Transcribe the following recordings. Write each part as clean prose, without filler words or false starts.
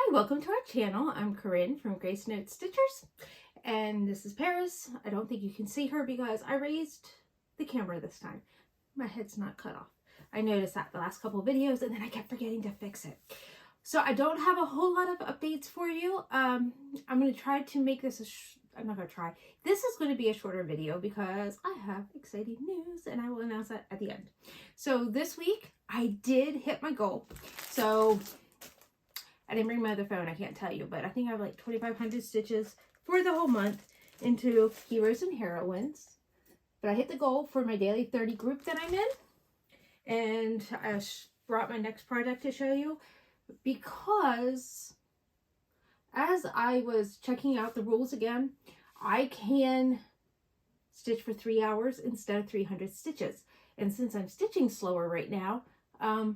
Hi, welcome to our channel. I'm Corrin from GraceNotesStitchers, and this is Paris. I don't think you can see her because I raised the camera this time. My head's not cut off. I noticed that the last couple of videos, and then I kept forgetting to fix it. So I don't have a whole lot of updates for you. I'm going to try to make this I'm not going to try. This is going to be a shorter video because I have exciting news, and I will announce that at the end. So this week, I did hit my goal. So I didn't bring my other phone, I can't tell you, but I think I have like 2,500 stitches for the whole month into Heroes and Heroines. But I hit the goal for my daily 30 group that I'm in. And I brought my next project to show you because as I was checking out the rules again, I can stitch for 3 hours instead of 300 stitches. And since I'm stitching slower right now, I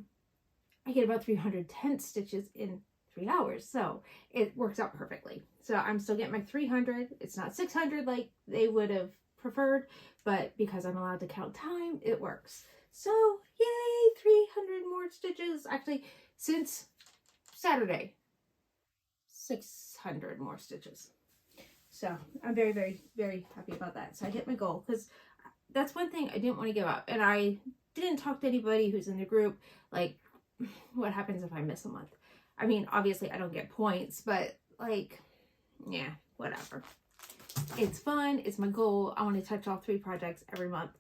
get about 310 stitches in 3 hours, so it works out perfectly. So I'm still getting my 300. It's not 600 like they would have preferred, but because I'm allowed to count time, it works. So yay, 300 more stitches. Actually, since Saturday, 600 more stitches. So I'm very, very, very happy about that. So I hit my goal because that's one thing I didn't want to give up. And I didn't talk to anybody who's in the group, like, what happens if I miss a month? I mean, obviously I don't get points, but like, yeah, whatever. It's fun. It's my goal. I want to touch all 3 projects every month.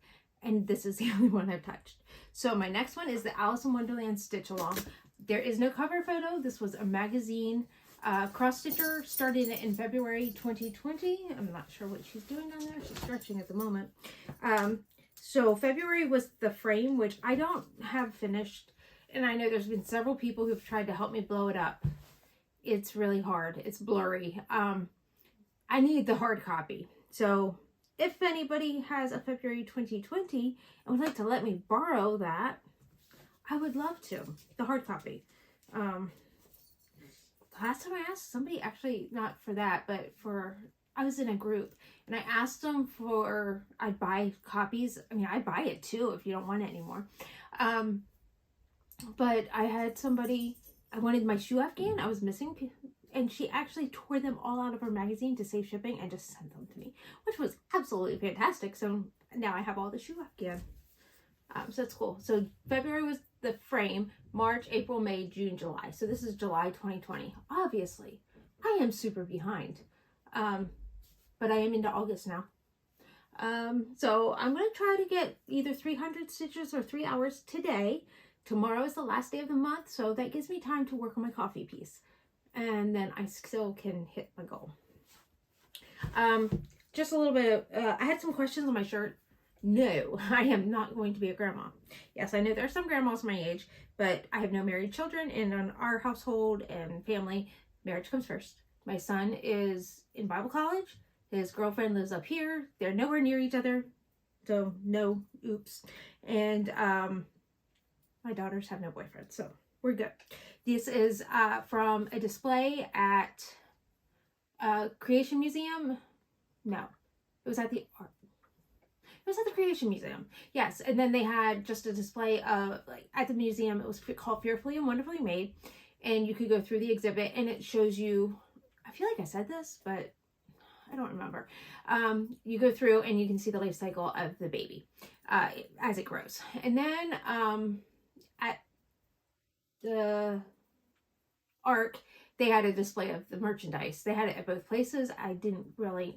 And this is the only one I've touched. So my next one is the Alice in Wonderland Stitch Along. There is no cover photo. This was a magazine. Cross Stitcher started it in February 2020. I'm not sure what she's doing down there. She's stretching at the moment. So February was the frame, which I don't have finished. And I know there's been several people who've tried to help me blow it up. It's really hard. It's blurry. I need the hard copy. So if anybody has a February 2020 and would like to let me borrow that, I would love to. The hard copy. Last time I asked somebody, actually not for that, but for, I was in a group and I asked them for, I'd buy copies. I mean, I'd buy it too if you don't want it anymore. But I had somebody, I wanted my shoe afghan, I was missing, and she actually tore them all out of her magazine to save shipping and just sent them to me, which was absolutely fantastic. So now I have all the shoe afghan. So that's cool. So February was the frame, March, April, May, June, July. So this is July 2020. Obviously, I am super behind, but I am into August now. So I'm going to try to get either 300 stitches or 3 hours today. Tomorrow is the last day of the month, so that gives me time to work on my coffee piece. And then I still can hit my goal. Just a little bit of, I had some questions on my shirt. No, I am not going to be a grandma. Yes, I know there are some grandmas my age, but I have no married children, and in our household and family, marriage comes first. My son is in Bible college. His girlfriend lives up here. They're nowhere near each other, so no oops. And my daughters have no boyfriend, so we're good. This is from a display at Creation Museum. No, it was at the art. It was at the Creation Museum. Yes, and then they had just a display of, like, at the museum. It was called Fearfully and Wonderfully Made, and you could go through the exhibit, and it shows you, I feel like I said this, but I don't remember. You go through, and you can see the life cycle of the baby as it grows. And then at the ARC, they had a display of the merchandise. They had it at both places. I didn't really,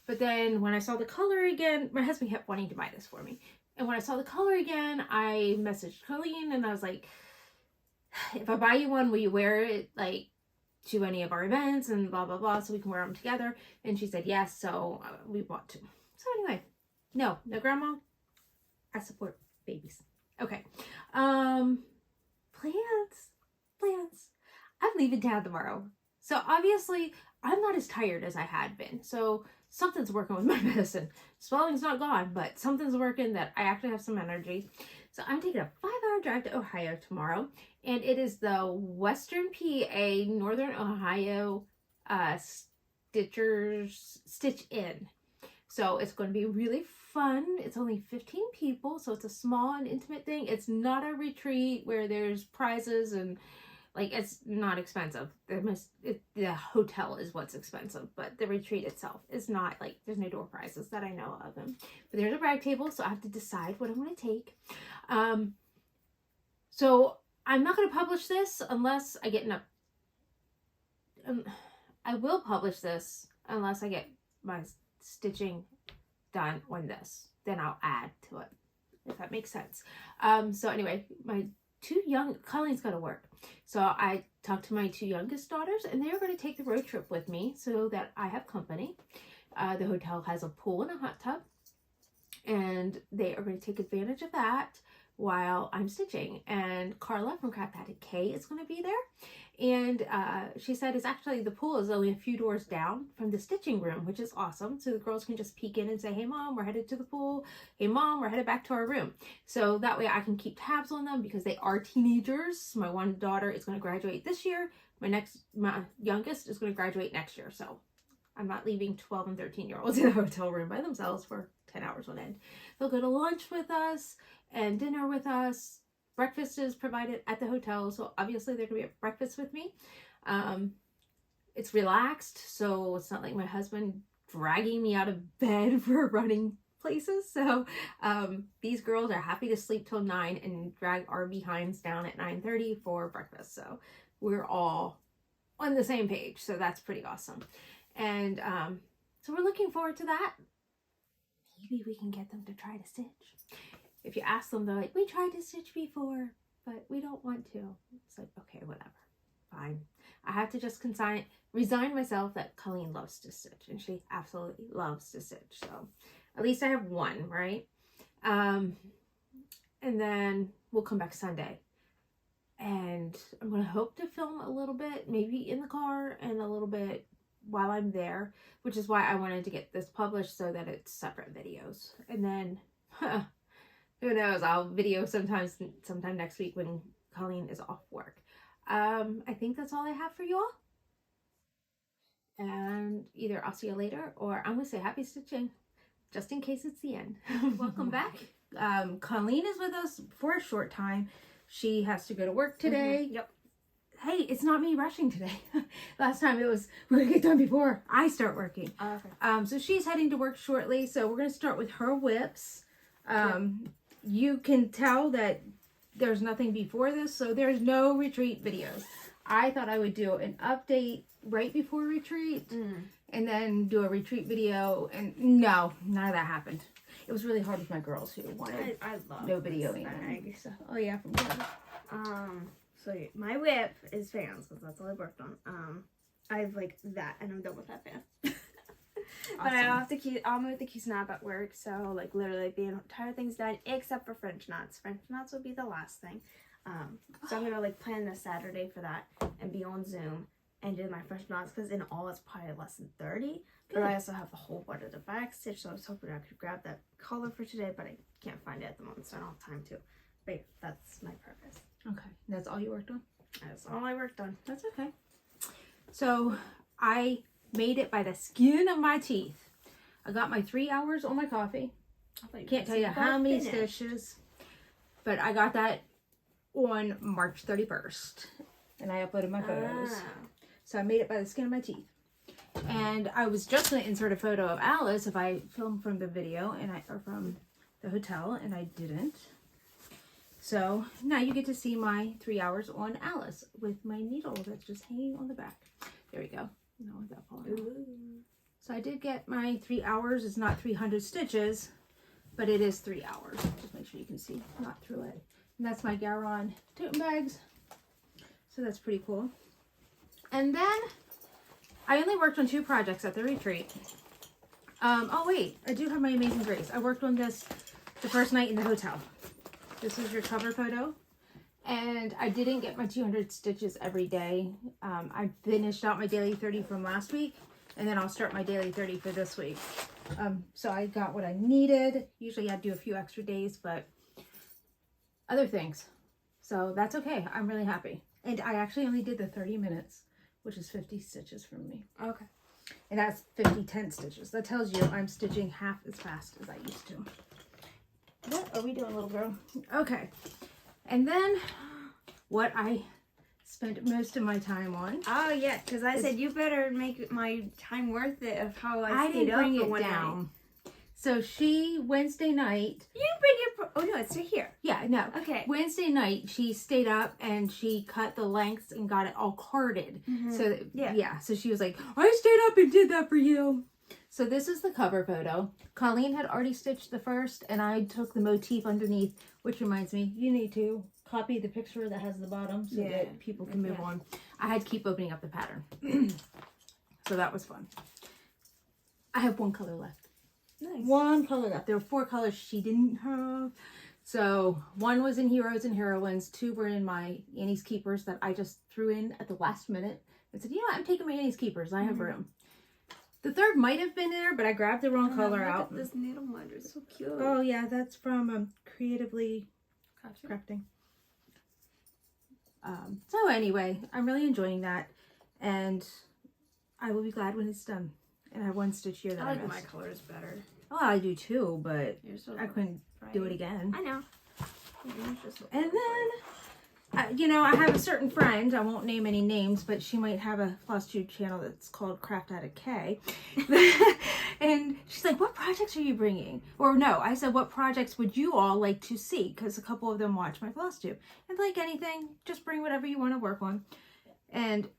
but then when I saw the color again, my husband kept wanting to buy this for me. And when I saw the color again, I messaged Colleen and I was like, if I buy you one, will you wear it like to any of our events and blah, blah, blah, so we can wear them together? And she said yes, so we bought 2. So anyway, no grandma. I support babies. Okay. Plans. I'm leaving town tomorrow. So obviously I'm not as tired as I had been. So something's working with my medicine. Swelling's not gone, but something's working that I actually have some energy. So I'm taking a 5-hour drive to Ohio tomorrow. And it is the Western PA, Northern Ohio Stitchers Stitch In. So it's going to be really fun. It's only 15 people, so it's a small and intimate thing. It's not a retreat where there's prizes and Like, it's not expensive. The hotel is what's expensive, but the retreat itself is not, like, there's no door prizes that I know of. But there's a brag table, so I have to decide what I'm going to take. So I'm not going to publish this unless I get enough. I will publish this unless I get my stitching done on this. Then I'll add to it, if that makes sense. So anyway, Colleen's got to work. So I talked to my 2 youngest daughters, and they're going to take the road trip with me so that I have company. The hotel has a pool and a hot tub, and they are going to take advantage of that while I'm stitching. And Carla from Cat Stitchery is going to be there. And she said the pool is only a few doors down from the stitching room, which is awesome. So the girls can just peek in and say, hey Mom, we're headed to the pool. Hey Mom, we're headed back to our room. So that way I can keep tabs on them because they are teenagers. My one daughter is going to graduate this year. My youngest is going to graduate next year. So I'm not leaving 12 and 13-year-olds in a hotel room by themselves for 10 hours on end. They'll go to lunch with us and dinner with us. Breakfast is provided at the hotel, so obviously they're going to be at breakfast with me. It's relaxed, so it's not like my husband dragging me out of bed for running places. So these girls are happy to sleep till 9 and drag our behinds down at 9:30 for breakfast. So we're all on the same page, so that's pretty awesome. And so we're looking forward to that. Maybe we can get them to try to stitch. If you ask them, they're like, we tried to stitch before, but we don't want to. It's like, okay, whatever. Fine. I have to just resign myself that Colleen loves to stitch, and she absolutely loves to stitch. So at least I have one, right? And then we'll come back Sunday. And I'm going to hope to film a little bit, maybe in the car, and a little bit while I'm there, which is why I wanted to get this published so that it's separate videos. And then, who knows, I'll video sometime next week when Colleen is off work. I think that's all I have for you all. And either I'll see you later, or I'm going to say happy stitching, just in case it's the end. Welcome back. Colleen is with us for a short time. She has to go to work today. Yep. Hey, it's not me rushing today. Last time it was, we're going to get done before I start working. Okay. So she's heading to work shortly. So we're going to start with her whips. You can tell that there's nothing before this, so there's no retreat videos. I thought I would do an update right before retreat and then do a retreat video, and no, none of that happened. It was really hard with my girls who wanted no videoing. So, oh yeah, from here. So my whip is fans, because that's all I worked on. I have like that, and I'm done with that fan. Awesome. But I'll move the key snap at work, so like literally the entire thing's done except for French knots. French knots will be the last thing. So I'm gonna like plan this Saturday for that and be on Zoom and do my French knots, because in all it's probably less than 30. But I also have the whole part of the back stitch, so I was hoping I could grab that color for today, but I can't find it at the moment, so I don't have time to. But yeah, that's my purpose. Okay, that's all you worked on? That's all I worked on. That's okay. So I made it by the skin of my teeth. I got my 3 hours on my coffee. Can't tell you how many stitches, but I got that on March 31st, and I uploaded my photos. So I made it by the skin of my teeth. And I was just going to insert a photo of Alice if I filmed from the video or from the hotel, and I didn't. So now you get to see my 3 hours on Alice with my needle that's just hanging on the back. There we go. No, that falling off. So I did get my 3 hours. It's not 300 stitches, but it is 3 hours. Just make sure you can see, not through it. And that's my Garon tote bags. So that's pretty cool. And then I only worked on 2 projects at the retreat. Oh wait, I do have my Amazing Grace. I worked on this the first night in the hotel. This is your cover photo. And I didn't get my 200 stitches every day. I finished out my daily 30 from last week, and then I'll start my daily 30 for this week. So I got what I needed. Usually I'd do a few extra days, but other things. So that's okay. I'm really happy. And I actually only did the 30 minutes, which is 50 stitches from me. Okay. And that's 50-10 stitches. That tells you I'm stitching half as fast as I used to. What are we doing, little girl? Okay. And then what I spent most of my time on. Oh yeah, because I said you better make my time worth it of how I stayed didn't up bring for it one down. night. So Wednesday night. You bring it. Oh no, it's right here. Yeah, no. Okay. Wednesday night, she stayed up and she cut the lengths and got it all carded. So yeah. So she was like, I stayed up and did that for you. So this is the cover photo. Colleen had already stitched the first, and I took the motif underneath, which reminds me, you need to copy the picture that has the bottom so that people can move on. I had to keep opening up the pattern. So that was fun. I have one color left. Nice. One color left. There were 4 colors she didn't have. So 1 was in Heroes and Heroines. 2 were in my Annie's Keepers that I just threw in at the last minute. I said, I'm taking my Annie's Keepers. I have room. The 3rd might have been there, but I grabbed the wrong color out. This needle minder is so cute. Oh yeah, that's from Creatively Crafting. So anyway, I'm really enjoying that, and I will be glad when it's done. And I have 1 stitch here that I like missed. my colors better. Oh, I do too, but So I couldn't do it again. I know. And then, you know, I have a certain friend, I won't name any names, but she might have a Flosstube channel that's called Craft Out of K. And she's like, what projects are you bringing? Or no, I said, what projects would you all like to see? Because a couple of them watch my Flosstube. And like anything, just bring whatever you want to work on. And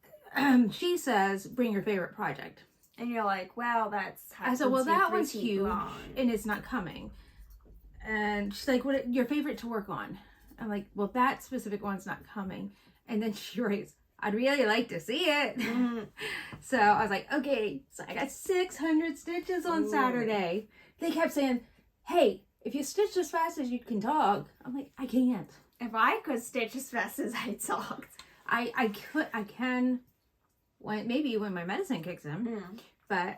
she says, bring your favorite project. And you're like, wow, that's... I said, well, that one's huge, and it's not coming. And she's like, what your favorite to work on? I'm like, well, that specific one's not coming. And then she writes, I'd really like to see it. So I was like, okay. So I got 600 stitches on Saturday. They kept saying, hey, if you stitch as fast as you can talk. I'm like, I can't. If I could stitch as fast as I talked. I can, maybe when my medicine kicks in. But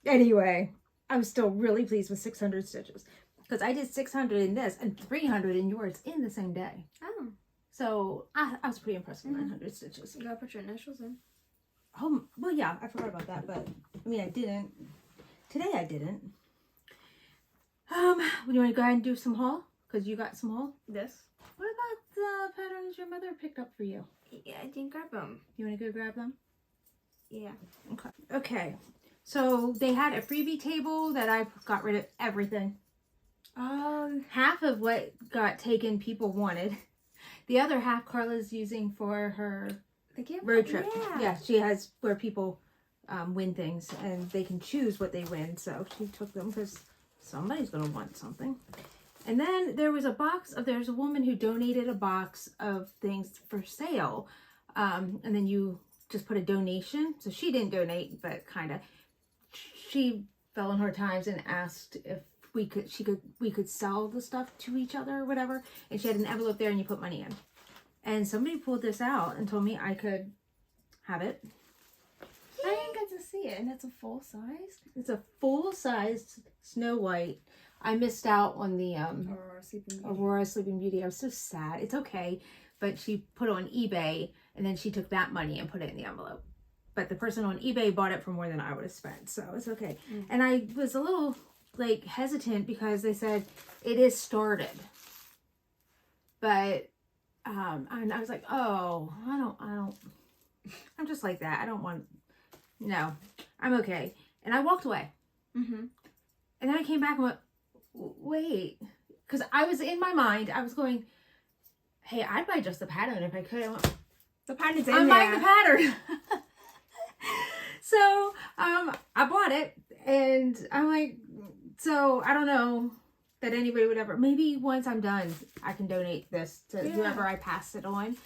anyway, I was still really pleased with 600 stitches. Because I did 600 in this and 300 in yours in the same day. Oh. So I was pretty impressed with 900 stitches. You gotta put your initials in. Oh, well, yeah, I forgot about that, but I mean, I didn't. Today I didn't. You want to go ahead and do some haul? Because you got some haul? This. What about the patterns your mother picked up for you? Yeah, I didn't grab them. You want to go grab them? Yeah. Okay. Okay. So they had a freebie table that I got rid of everything. Half of what got taken people wanted. The other half Carla's using for her road trip. Yeah, she has where people win things and they can choose what they win. So she took them because somebody's going to want something. And then there's a woman who donated a box of things for sale. And then you just put a donation. So she didn't donate, but kind of. She fell on hard times and asked if we could sell the stuff to each other or whatever. And she had an envelope there and you put money in. And somebody pulled this out and told me I could have it. I didn't get to see it, and it's a full size. It's a full-sized Snow White. I missed out on the Aurora Sleeping Beauty. I was so sad. It's okay, but she put it on eBay, and then she took that money and put it in the envelope. But the person on eBay bought it for more than I would have spent, so it's okay. And I was a little hesitant because they said it is started, but and I was like, oh, I don't. I'm just like that. I don't want. No, I'm okay. And I walked away. And then I came back and went, wait, because I was in my mind. I was going, hey, I'd buy just the pattern if I could. I went, the pattern's in there. I'm buying the pattern. So I bought it, and I'm like, so I don't know that anybody would ever. Maybe once I'm done, I can donate this to whoever I pass it on.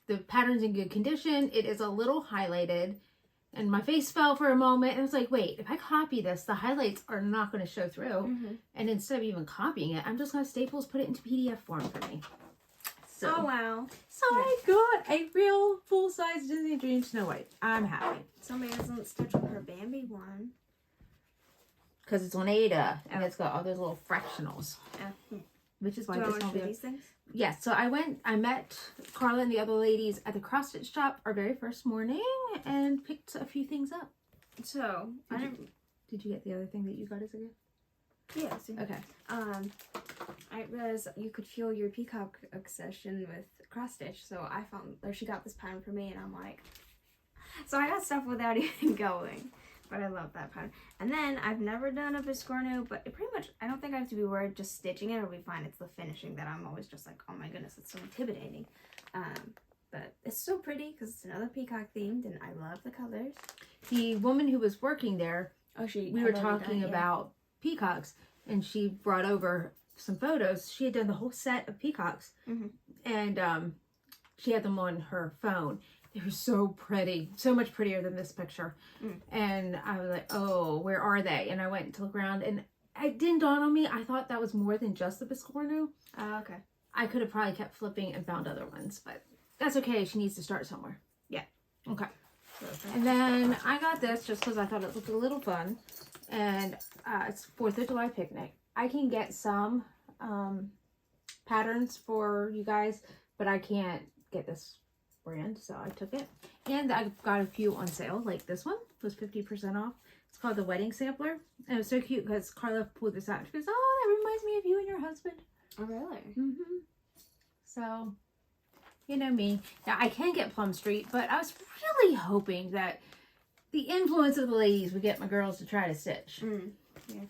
The pattern's in good condition. It is a little highlighted, and my face fell for a moment. And I was like, wait, if I copy this, the highlights are not going to show through. And instead of even copying it, I'm just going to Staples put it into PDF form for me. So, oh wow! So I got a real full-size Disney Dream Snow White. I'm happy. Somebody doesn't stitch with her Bambi one. Because it's on Ada, and it's got all those little fractionals. Which is why this won't be. These things? Yes, so I met Carla and the other ladies at the cross stitch shop our very first morning and picked a few things up. So, Did you get the other thing that you got as a gift? Yeah. See. Okay. I realized you could feel your peacock obsession with cross stitch, so I found, or she got this pattern for me, and I'm like, so I got stuff without even going. But I love that pattern. And then I've never done a biscornu, but it pretty much, I don't think I have to be worried just stitching it. It'll be fine. It's the finishing that I'm always just like, oh my goodness, it's so intimidating. But it's so pretty because it's another peacock themed, and I love the colors. The woman who was working there, we were talking about peacocks, and she brought over some photos. She had done the whole set of peacocks, and she had them on her phone. They were so pretty, so much prettier than this picture. And I was like, oh, where are they? And I went to look around, and it didn't dawn on me. I thought that was more than just the biscornu. Oh, okay. I could have probably kept flipping and found other ones, but that's okay. She needs to start somewhere. Yeah. Okay. And then I got this just because I thought it looked a little fun. And it's 4th of July picnic. I can get some patterns for you guys, but I can't get this brand, so I took it. And I got a few on sale, like this one was 50% off. It's called the Wedding Sampler, and it was so cute because Carla pulled this out. She goes, oh, that reminds me of you and your husband. Oh, really? So, you know me. Now, I can get Plum Street, but I was really hoping that the influence of the ladies would get my girls to try to stitch. Yeah.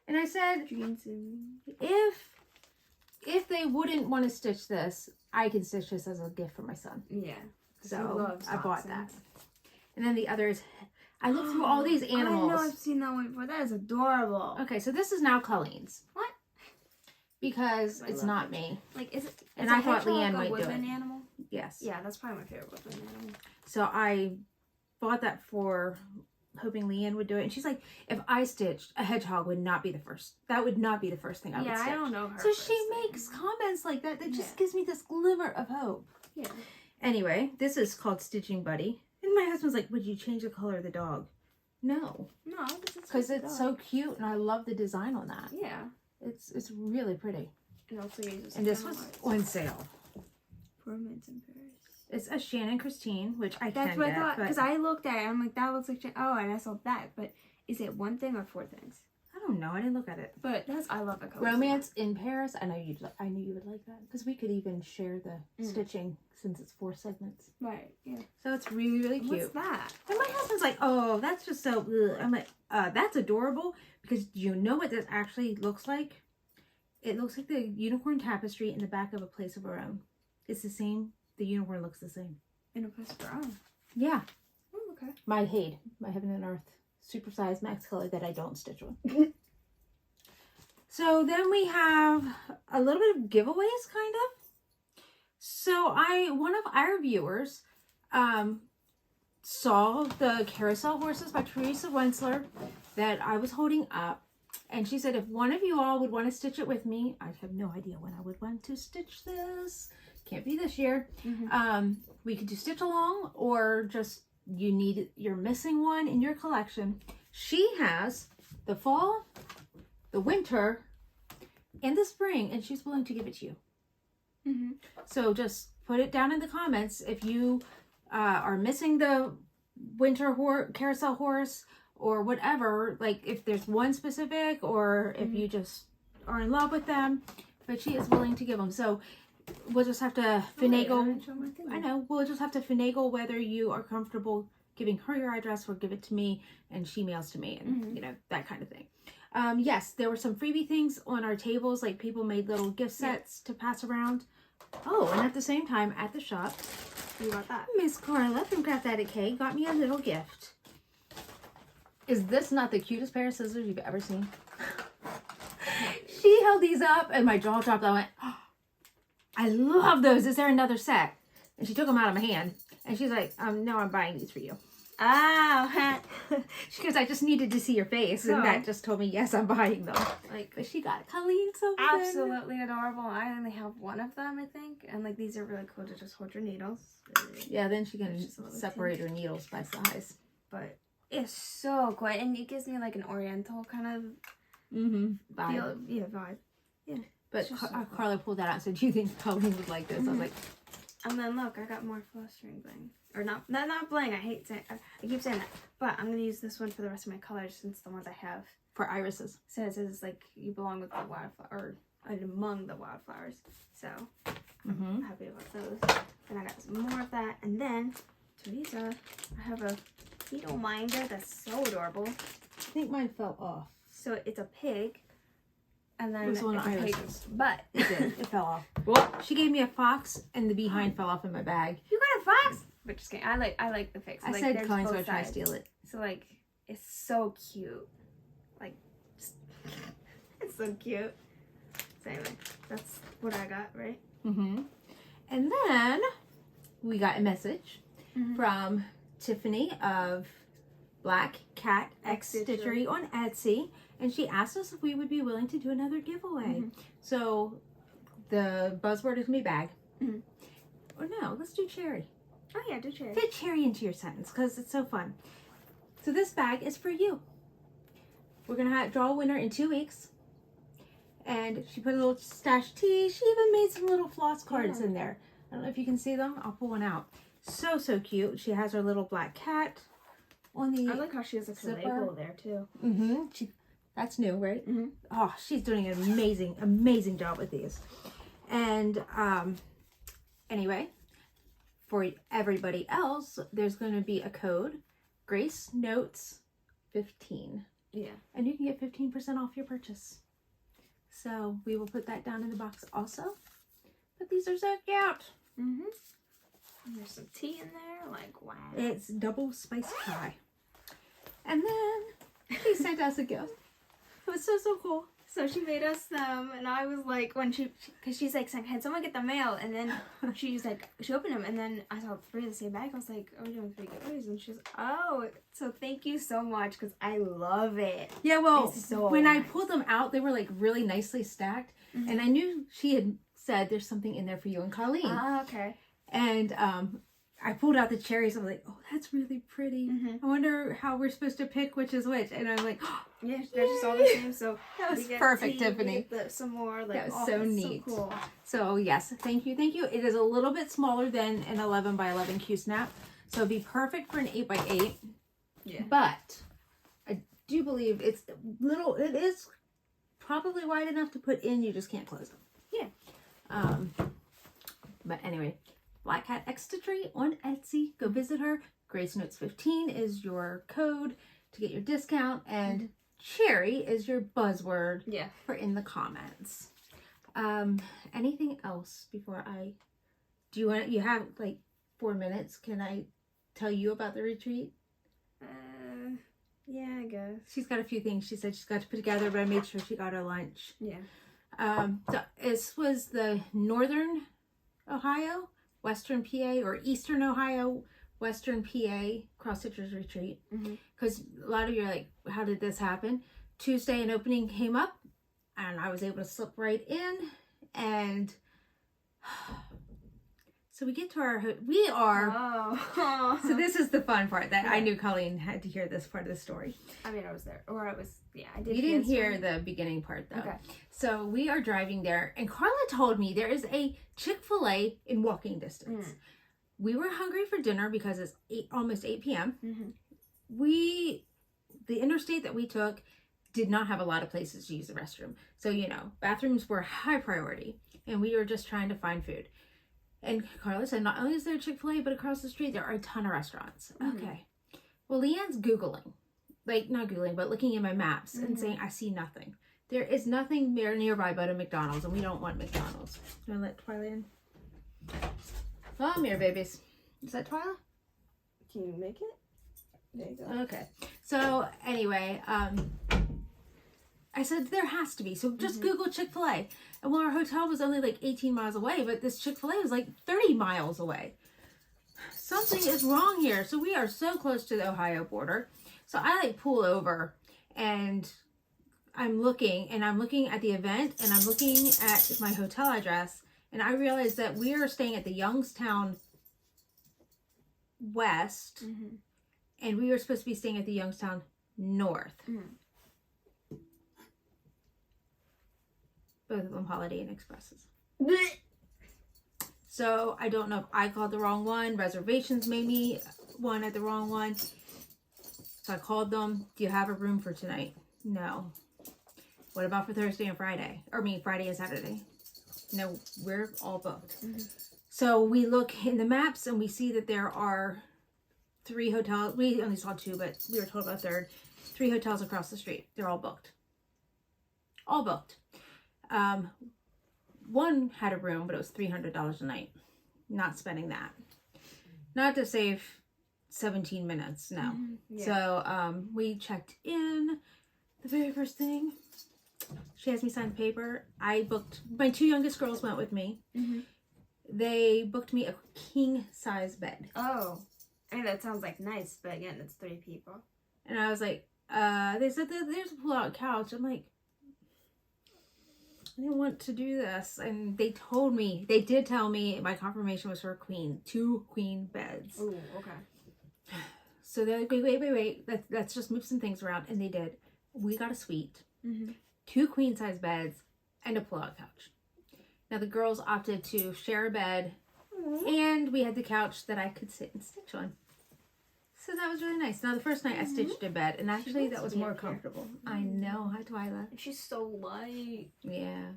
And I said, if they wouldn't want to stitch this, I can stitch this as a gift for my son. Yeah. So I bought that. And then the others, I looked through all these animals. I know I've seen that one before. That is adorable. Okay, so this is now Colleen's. What? Because it's not me. Like, is it? And I thought Leanne might do it. Animal? Yes. Yeah, that's probably my favorite woodland animal. So I bought that for hoping Leanne would do it. And she's like, if I stitched, a hedgehog would not be the first. That would not be the first thing I would stitch. Yeah, I don't know her. So she makes comments like that that just gives me this glimmer of hope. Yeah. Anyway, this is called Stitching Buddy. And my husband's like, would you change the color of the dog? No. No. Because it's so cute and I love the design on that. Yeah. It's really pretty. And also uses. And this was on sale. For Mints in Paris. It's a Shannon Christine, which I That's can what get, I thought, because I looked at it, I'm like, that looks like, oh, and I saw that, but is it one thing or 4 things? I don't know, I didn't look at it. But I love the color. Romance in Paris, I knew you would like that, because we could even share the stitching, since it's 4 segments. Right, yeah. So it's really, really cute. What's that? And my husband's like, oh, that's just so, ugh. I'm like, that's adorable, because do you know what this actually looks like? It looks like the unicorn tapestry in the back of A Place of Our Own. It's the same, the unicorn looks the same. In A Place of Our Own? Yeah. Oh, okay. My Hade, my Heaven and Earth supersized max color that I don't stitch on. So then we have a little bit of giveaways, kind of. So one of our viewers saw the Carousel Horses by Teresa Wensler that I was holding up. And she said, if one of you all would want to stitch it with me, I have no idea when I would want to stitch this. Can't be this year. We could do stitch along, or just you're missing one in your collection. She has the fall, the winter, and the spring, and she's willing to give it to you. So just put it down in the comments if you are missing the winter carousel horse, or whatever, like if there's one specific, or if you just are in love with them, but she is willing to give them. So we'll just have to finagle. I know, we'll just have to finagle whether you are comfortable giving her your address or give it to me and she mails to me, and you know, that kind of thing. Yes, there were some freebie things on our tables, like people made little gift sets to pass around. Oh, and at the same time at the shop, you got that. Miss Carla from Craft Addict K got me a little gift. Is this not the cutest pair of scissors you've ever seen? She held these up and my jaw dropped. I went, oh, I love those. Is there another set? And she took them out of my hand. And she's like, no, I'm buying these for you. Ah, she goes, I just needed to see your face. And that just told me, yes, I'm buying them. Like, but she got Colleen so absolutely adorable. I only have one of them, I think. And like, these are really cool to just hold your needles. Yeah, then she can separate her needles by size. But it's so cool. And it gives me like an oriental kind of vibe. Vibe. Yeah. But Carla pulled that out and said, do you think Colleen would like this? I was like, and then look, I got more flowstring bling. Or not bling. I hate saying, I keep saying that. But I'm going to use this one for the rest of my colors, since the ones I have for irises. So it says like you belong with the wildflower, or among the wildflowers. So I'm happy about those. And I got some more of that. And then Teresa, I have a beetle minder that's so adorable. I think mine fell off. So it's a pig. And then It was one it's of a pig. Iris's. But It did. It fell off. Well, she gave me a fox, and the behind fell off in my bag. you got a fox? But just kidding. I like the pigs. I like, said there's Colleen's both gonna try to sides. steal it. So like it's so cute. Like just, it's so cute. So anyway, that's what I got, right? And then we got a message from Tiffany of Black Cat Stitchery on Etsy, and she asked us if we would be willing to do another giveaway. So the buzzword is gonna be bag. Or no, let's do cherry. Oh yeah, do cherry. Fit cherry into your sentence because it's so fun. So this bag is for you. We're gonna draw a winner in 2 weeks. And she put a little stash tea. She even made some little floss cards in there. I don't know if you can see them. I'll pull one out. So cute. She has her little black cat on the I like how she has a label there too. That's new, right? Oh, she's doing an amazing job with these. And anyway, for everybody else, there's going to be a code, GraceNotesFabrics. Yeah. And you can get 15% off your purchase. So we will put that down in the box also. But these are so cute. And there's some tea in there. Like, wow. It's double spiced chai. And then she sent us a gift. It was so cool. So she made us some, and I was like, when because she's like, can someone get the mail? And then she's like, she opened them, and then I saw 3 in the same bag. I was like, oh, we're doing 3 giveaways. And she's, oh, so thank you so much, because I love it. Yeah, well, So when I nice. pulled them out, they were like really nicely stacked. And I knew she had said there's something in there for you and Colleen. Ah, okay. And I pulled out the cherries. I was like, oh, that's really pretty. I wonder how we're supposed to pick which is which. And I'm like, oh, Yeah, they're just all the same. So that was we get perfect, tea, Tiffany. We get some more. Like, That was oh, so that's neat. So cool. So yes, thank you. It is a little bit smaller than an 11 by 11 Q-snap. So it'd be perfect for an 8 by 8. Yeah. But I do believe it's little, it is probably wide enough to put in, you just can't close them. Yeah. But anyway, Black Cat Stitchery on Etsy. Go visit her. GraceNotes15 is your code to get your discount, and cherry is your buzzword for in the comments. Anything else before I do? You have like 4 minutes. Can I tell you about the retreat? Yeah, I guess. She's got a few things she said she's got to put together, but I made sure she got her lunch. Yeah. So this was the Northern Ohio, Western PA, or Eastern Ohio, Western PA Cross Stitchers Retreat. Because a lot of you are like, how did this happen? Tuesday an opening came up, and I was able to slip right in, and so we get to our, so this is the fun part that I knew Colleen had to hear this part of the story. I mean, I was there, or I was, I did. You didn't hear the beginning part though. Okay. So we are driving there, and Carla told me there is a Chick-fil-A in walking distance. We were hungry for dinner because it's almost 8 p.m. The interstate that we took did not have a lot of places to use the restroom. So, bathrooms were high priority, and we were just trying to find food. And Carla said, not only is there a Chick-fil-A, but across the street, there are a ton of restaurants. Okay. Well, Leanne's Googling, like not Googling, but looking at my maps and saying, I see nothing. There is nothing nearby but a McDonald's, and we don't want McDonald's. You want to let Twyla in? Come here, babies. Is that Twyla? Can you make it? There you go. Okay. So anyway, I said there has to be. So just Google Chick-fil-A. And well, our hotel was only like 18 miles away, but this Chick-fil-A was like 30 miles away. Something is wrong here. So we are so close to the Ohio border. So I like pull over, and I'm looking at the event, and I'm looking at my hotel address, and I realized that we are staying at the Youngstown West, and we were supposed to be staying at the Youngstown North. Both of them Holiday Inn Expresses. So I don't know if I called the wrong one. Reservations made me one at the wrong one. So I called them. Do you have a room for tonight? No. What about for Thursday and Friday? Or Friday and Saturday? No, we're all booked. Mm-hmm. So we look in the maps and we see that there are 3 hotels. We only saw 2, but we were told about a third. 3 hotels across the street. They're all booked. All booked. One had a room, but it was $300 a night. Not spending that. Not to save 17 minutes, no. Mm-hmm. Yeah. So we checked in. The very first thing, she has me sign the paper. I booked, my 2 youngest girls went with me. Mm-hmm. They booked me a king size bed. Oh, I mean, that sounds like nice, but again, it's 3 people. And I was like, they said that there's a pull-out couch. I'm like, I didn't want to do this. And they told me, they did tell me my confirmation was for a queen. 2 queen beds. Oh, okay. So they're like, wait. Let's just move some things around. And they did. We got a suite, Mm-hmm. 2 queen size beds, and a pull-out couch. Now the girls opted to share a bed, and we had the couch that I could sit and stitch on. So that was really nice. Now the first night I stitched a bed, and actually that was more comfortable. I know. Hi, Twyla. And she's so light. Yeah.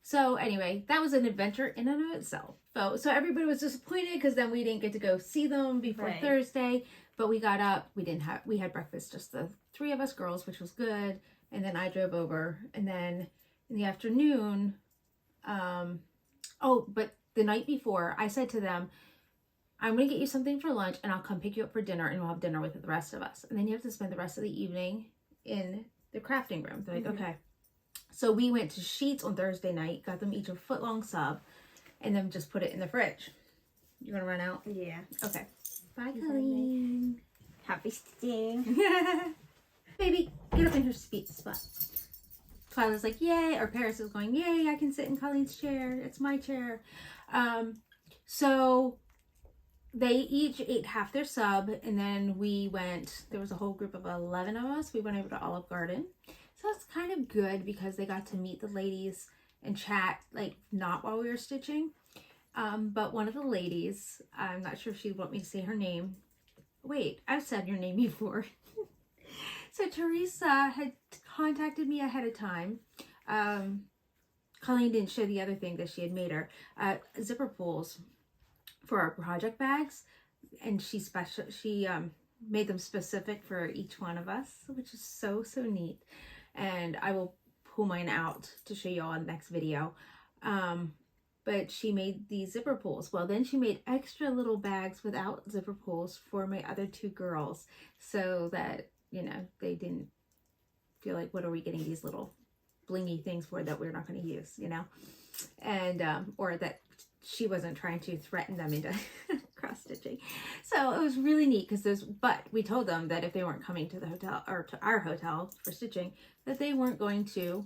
So anyway, that was an adventure in and of itself. So everybody was disappointed because then we didn't get to go see them before Right. Thursday. But we got up. We had breakfast, just the 3 of us girls, which was good. And then I drove over. And then in the afternoon, but the night before, I said to them, I'm going to get you something for lunch and I'll come pick you up for dinner and we'll have dinner with the rest of us. And then you have to spend the rest of the evening in the crafting room. They're like, okay. So we went to Sheets on Thursday night, got them each a foot-long sub, and then just put it in the fridge. You want to run out? Yeah. Okay. Bye, Colleen. Happy stitching. Baby, get up in her spot. Twyla's like, yay. Or Paris is going, yay, I can sit in Colleen's chair. It's my chair. So they each ate half their sub, and then we went, there was a whole group of 11 of us. We went over to Olive Garden. So it's kind of good because they got to meet the ladies and chat, like not while we were stitching. But one of the ladies, I'm not sure if she'd want me to say her name. Wait, I've said your name before. So Teresa had contacted me ahead of time. Colleen didn't show the other thing that she had made her. Zipper pulls for our project bags. And she made them specific for each one of us, which is so neat. And I will pull mine out to show you all in the next video. But she made these zipper pulls. Well, then she made extra little bags without zipper pulls for my other 2 girls so that, they didn't feel like, what are we getting these little blingy things for that we're not going to use, and, or that she wasn't trying to threaten them into cross stitching. So it was really neat because but we told them that if they weren't coming to the hotel or to our hotel for stitching, that they weren't going to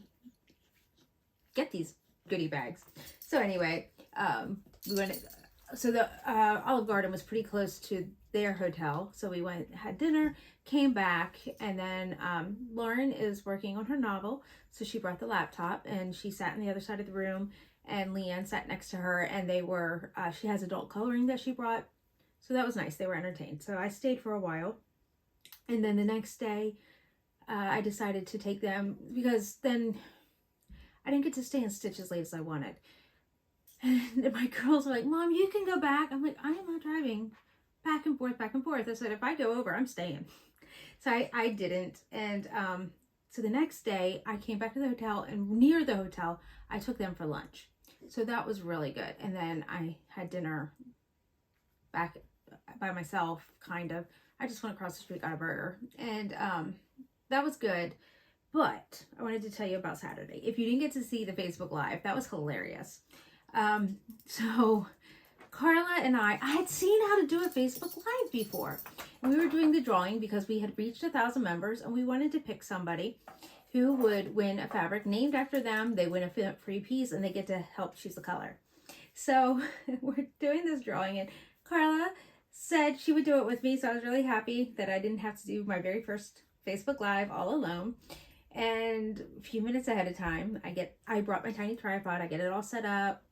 get these goodie bags. So anyway, we went, so the Olive Garden was pretty close to their hotel. So we went, had dinner, came back, and then Lauren is working on her novel. So she brought the laptop and she sat on the other side of the room, and Leanne sat next to her, and they were, she has adult coloring that she brought. So that was nice. They were entertained. So I stayed for a while. And then the next day, I decided to take them because then I didn't get to stay and stitch as late as I wanted. And my girls were like, Mom, you can go back. I'm like, I am not driving back and forth. I said, if I go over, I'm staying. So I didn't. And so the next day I came back to the hotel, and near the hotel, I took them for lunch. So that was really good. And then I had dinner back by myself, kind of. I just went across the street, got a burger. And that was good. But I wanted to tell you about Saturday. If you didn't get to see the Facebook Live, that was hilarious. So Carla and I had seen how to do a Facebook Live before. And we were doing the drawing because we had reached 1,000 members, and we wanted to pick somebody who would win a fabric named after them. They win a free piece, and they get to help choose the color. So we're doing this drawing, and Carla said she would do it with me. So I was really happy that I didn't have to do my very first Facebook Live all alone. And a few minutes ahead of time, I brought my tiny tripod. I get it all set up.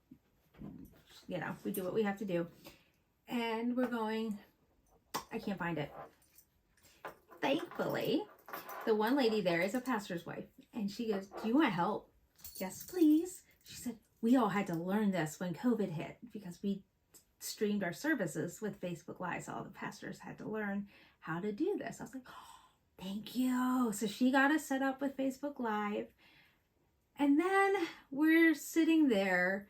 We do what we have to do. And we're going, I can't find it. Thankfully, the one lady there is a pastor's wife, and she goes, "Do you want help?" "Yes, please." She said, "We all had to learn this when COVID hit because we streamed our services with Facebook Live. So all the pastors had to learn how to do this." I was like, "Oh, thank you." So she got us set up with Facebook Live. And then we're sitting there,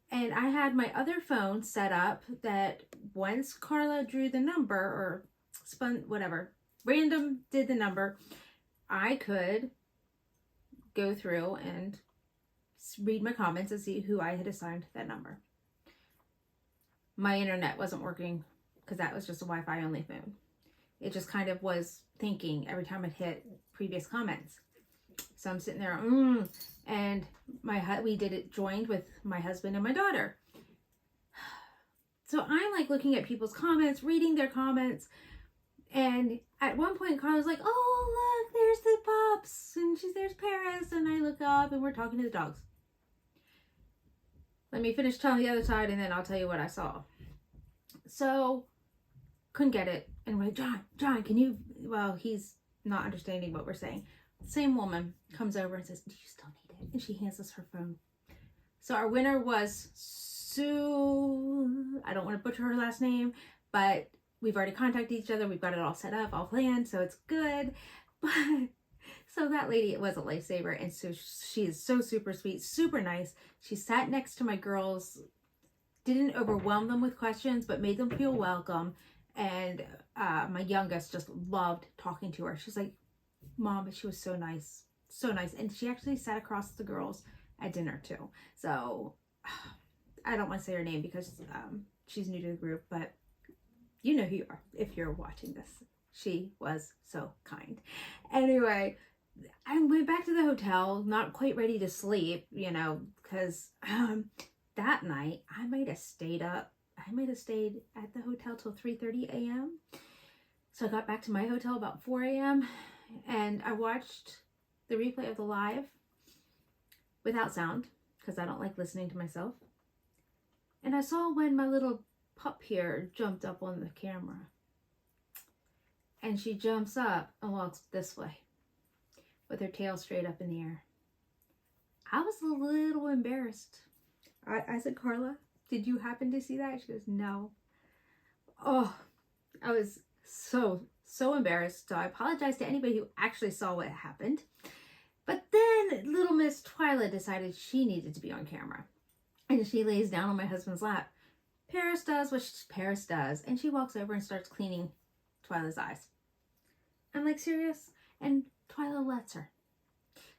and I had my other phone set up that once Carla drew the number or spun, whatever, random did the number, I could go through and read my comments and see who I had assigned that number. My internet wasn't working because that was just a Wi-Fi only phone. It just kind of was thinking every time it hit previous comments. So I'm sitting there, and we did it joined with my husband and my daughter. So I'm like looking at people's comments, reading their comments, and at one point Carla's like, "Oh, look, there's the pups," and there's Paris, and I look up and we're talking to the dogs. Let me finish telling the other side, and then I'll tell you what I saw. So, couldn't get it, and we're like, John, can you? Well, he's not understanding what we're saying. Same woman comes over and says, "Do you still need it?" And she hands us her phone. So our winner was Sue. I don't want to butcher her last name, but we've already contacted each other. We've got it all set up, all planned, so it's good. But so that lady, it was a lifesaver, and so she is so super sweet, super nice. She sat next to my girls, didn't overwhelm them with questions, but made them feel welcome. And my youngest just loved talking to her. She's like, "Mom," she was so nice, so nice. And she actually sat across the girls at dinner too. So I don't want to say her name because she's new to the group, but you know who you are if you're watching this. She was so kind. Anyway, I went back to the hotel, not quite ready to sleep, because that night I might have stayed up. I might have stayed at the hotel till 3:30 a.m. So I got back to my hotel about 4 a.m. and I watched the replay of the live without sound because I don't like listening to myself. And I saw when my little pup here jumped up on the camera. And she jumps up and walks this way with her tail straight up in the air. I was a little embarrassed. I said, "Carla, did you happen to see that?" She goes, "No." Oh, I was so embarrassed. So I apologize to anybody who actually saw what happened. But then little Miss Twyla decided she needed to be on camera. And she lays down on my husband's lap. Paris does what Paris does. And she walks over and starts cleaning Twyla's eyes. I'm like, serious? And Twyla lets her.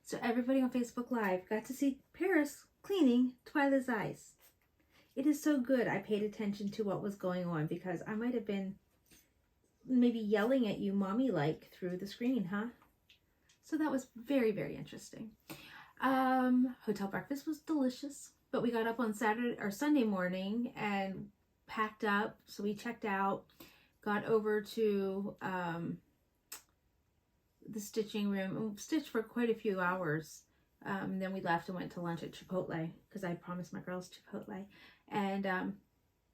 So everybody on Facebook Live got to see Paris cleaning Twyla's eyes. It is so good I paid attention to what was going on because I might have been maybe yelling at you mommy-like through the screen, huh? So that was very, very interesting. Hotel breakfast was delicious, but we got up on Sunday morning and packed up. So we checked out, got over to the stitching room and stitched for quite a few hours. Then we left and went to lunch at Chipotle because I promised my girls Chipotle. And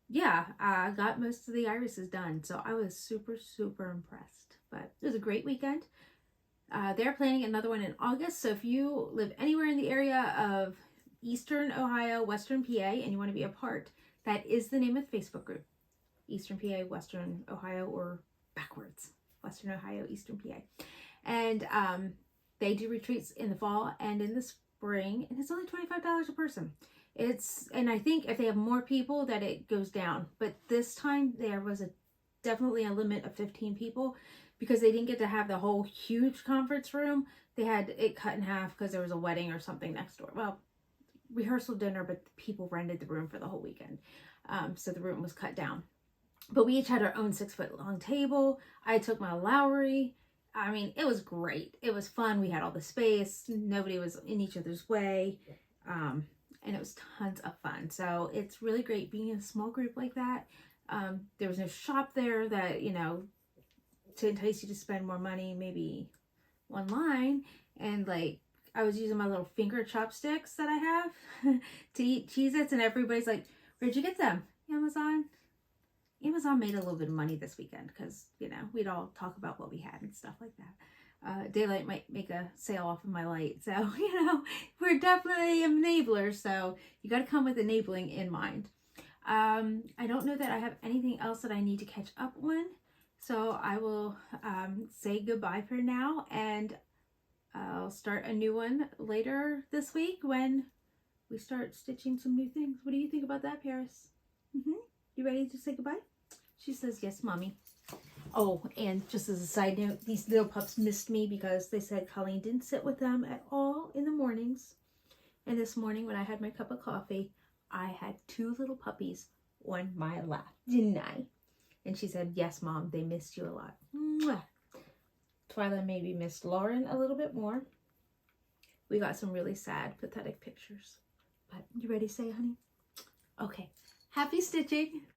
yeah, I got most of the irises done. So I was super, super impressed. But it was a great weekend. They're planning another one in August. So if you live anywhere in the area of Eastern Ohio, Western PA, and you want to be a part, that is the name of the Facebook group. Eastern PA, Western Ohio, or backwards. Western Ohio, Eastern PA. And they do retreats in the fall and in the spring. And it's only $25 a person. And I think if they have more people that it goes down. But this time there was definitely a limit of 15 people because they didn't get to have the whole huge conference room. They had it cut in half because there was a wedding or something next door. Well, rehearsal dinner, but people rented the room for the whole weekend. So the room was cut down. But we each had our own 6-foot long table. I took my Lowry. I mean, it was great. It was fun. We had all the space. Nobody was in each other's way. And it was tons of fun. So it's really great being in a small group like that. There was no shop there that, to entice you to spend more money, maybe online. And like, I was using my little finger chopsticks that I have to eat Cheez-Its. And everybody's like, "Where'd you get them?" Amazon. Amazon made a little bit of money this weekend because, we'd all talk about what we had and stuff like that. daylight might make a sale off of my light. So, you know, we're definitely enablers. So you got to come with enabling in mind. I don't know that I have anything else that I need to catch up on. So I will say goodbye for now, and I'll start a new one later this week when we start stitching some new things. What do you think about that, Paris? You ready to say goodbye? She says, yes, Mommy. Oh, and just as a side note, these little pups missed me because they said Colleen didn't sit with them at all in the mornings. And this morning when I had my cup of coffee, I had 2 little puppies on my lap, didn't I? And she said, yes, Mom, they missed you a lot. Mwah. Twyla maybe missed Lauren a little bit more. We got some really sad, pathetic pictures. But you ready to say, honey? Okay. Happy stitching.